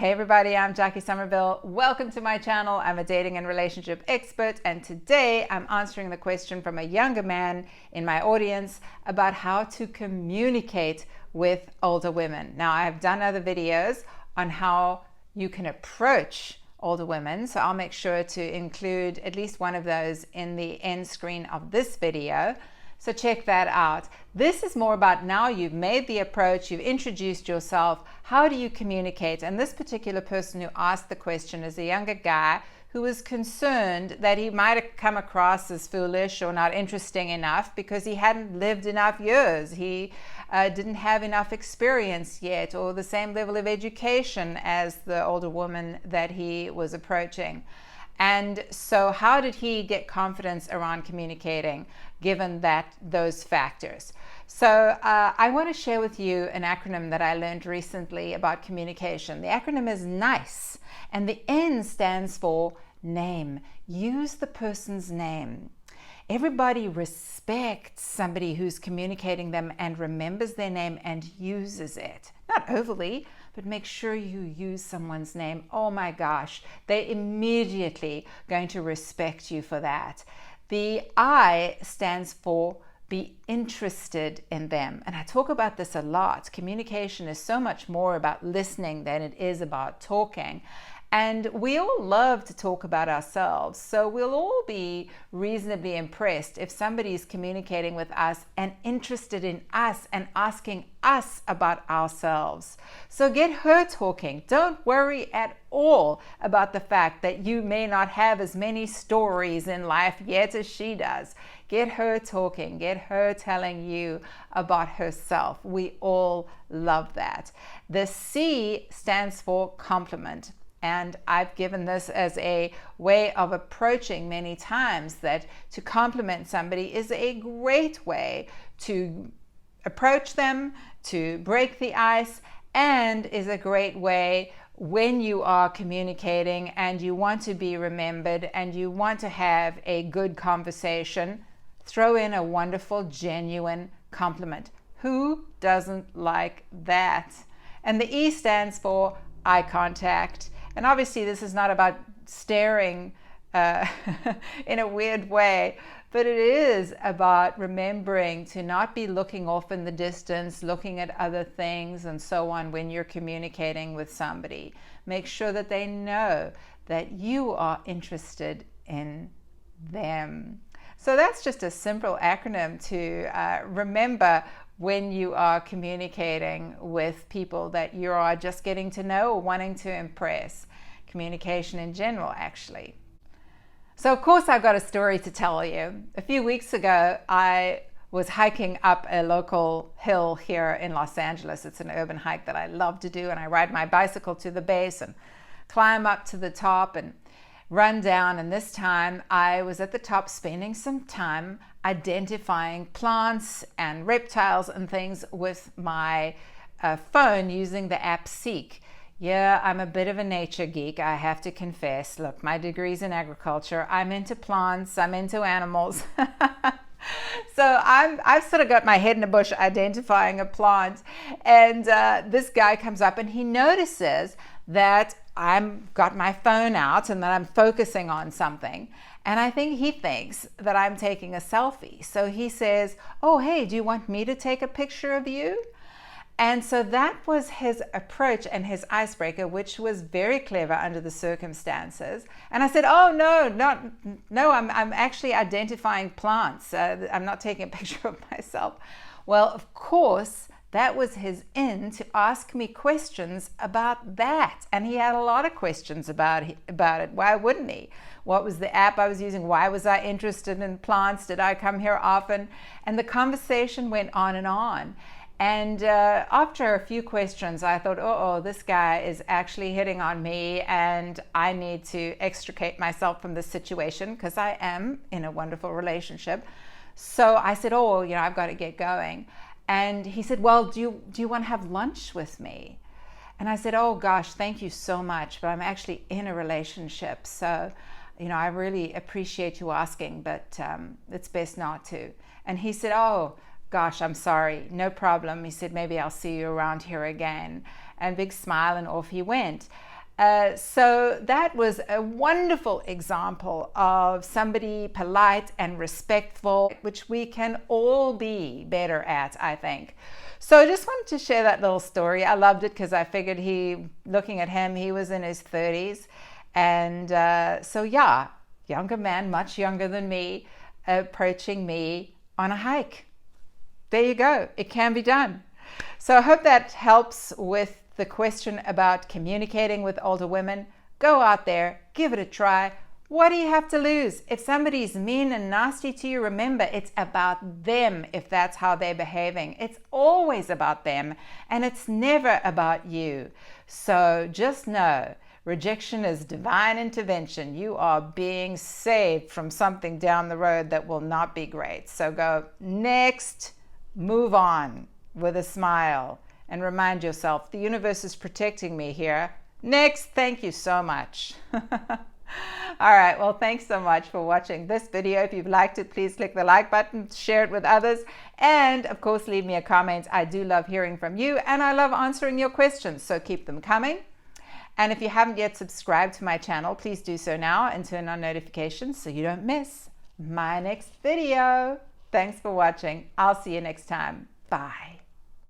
Hey everybody, I'm Jackie Somerville. Welcome to my channel. I'm a dating and relationship expert, and today I'm answering the question from a younger man in my audience about how to communicate with older women. Now, I've done other videos on how you can approach older women, so I'll make sure to include at least one of those in the end screen of this video. So check that out. This is more about now you've made the approach, you've introduced yourself, how do you communicate? And this particular person who asked the question is a younger guy who was concerned that he might have come across as foolish or not interesting enough because he hadn't lived enough years. He didn't have enough experience yet or the same level of education as the older woman that he was approaching. And so how did he get confidence around communicating given those factors? So I want to share with you an acronym that I learned recently about communication. The acronym is NICE, and the N stands for name. Use the person's name. Everybody respects somebody who's communicating them and remembers their name and uses it. Not overly, but make sure you use someone's name. Oh my gosh, they're immediately going to respect you for that. The I stands for be interested in them. And I talk about this a lot. Communication is so much more about listening than it is about talking. And we all love to talk about ourselves, so we'll all be reasonably impressed if somebody is communicating with us and interested in us and asking us about ourselves. So get her talking. Don't worry at all about the fact that you may not have as many stories in life yet as she does. Get her talking. Get her telling you about herself. We all love that. The C stands for compliment. And I've given this as a way of approaching many times that to compliment somebody is a great way to approach them, to break the ice, and is a great way when you are communicating and you want to be remembered and you want to have a good conversation. Throw in a wonderful, genuine compliment. Who doesn't like that? And the E stands for eye contact. And obviously this is not about staring in a weird way, but it is about remembering to not be looking off in the distance, looking at other things and so on when you're communicating with somebody. Make sure that they know that you are interested in them. So that's just a simple acronym to remember when you are communicating with people that you are just getting to know or wanting to impress. Communication in general, actually. So of course I've got a story to tell you. A few weeks ago, I was hiking up a local hill here in Los Angeles. It's an urban hike that I love to do, and I ride my bicycle to the base and climb up to the top and run down. And this time I was at the top spending some time identifying plants and reptiles and things with my phone using the app Seek. Yeah, I'm a bit of a nature geek, I have to confess. Look, my degree's in agriculture. I'm into plants, I'm into animals. So I've sort of got my head in a bush identifying a plant, and this guy comes up and he notices that I've got my phone out and that I'm focusing on something. And I think he thinks that I'm taking a selfie. So he says, "Oh, hey, do you want me to take a picture of you?" And so that was his approach and his icebreaker, which was very clever under the circumstances. And I said, "Oh, no, I'm actually identifying plants. I'm not taking a picture of myself." Well, of course, that was his in to ask me questions about that. And he had a lot of questions about it. Why wouldn't he? What was the app I was using? Why was I interested in plants? Did I come here often? And the conversation went on and on. And after a few questions, I thought, oh, this guy is actually hitting on me and I need to extricate myself from this situation because I am in a wonderful relationship. So I said, oh, I've got to get going. And he said, well, do you want to have lunch with me? And I said, oh gosh, thank you so much, but I'm actually in a relationship. So, I really appreciate you asking, but it's best not to. And he said, oh, gosh, I'm sorry, no problem. He said, maybe I'll see you around here again. And big smile, and off he went. So that was a wonderful example of somebody polite and respectful, which we can all be better at, I think. So I just wanted to share that little story. I loved it because I figured looking at him, he was in his 30s. And so yeah, younger man, much younger than me, approaching me on a hike. There you go. It can be done. So I hope that helps with the question about communicating with older women. Go out there, give it a try. What do you have to lose? If somebody's mean and nasty to you, remember, it's about them if that's how they're behaving. It's always about them, and it's never about you. So just know, rejection is divine intervention. You are being saved from something down the road that will not be great. So go next, move on with a smile, and remind yourself, the universe is protecting me here. Next, thank you so much. All right, well, thanks so much for watching this video. If you've liked it, please click the like button, share it with others, and of course, leave me a comment. I do love hearing from you, and I love answering your questions, so keep them coming. And if you haven't yet subscribed to my channel, please do so now and turn on notifications so you don't miss my next video. Thanks for watching. I'll see you next time. Bye.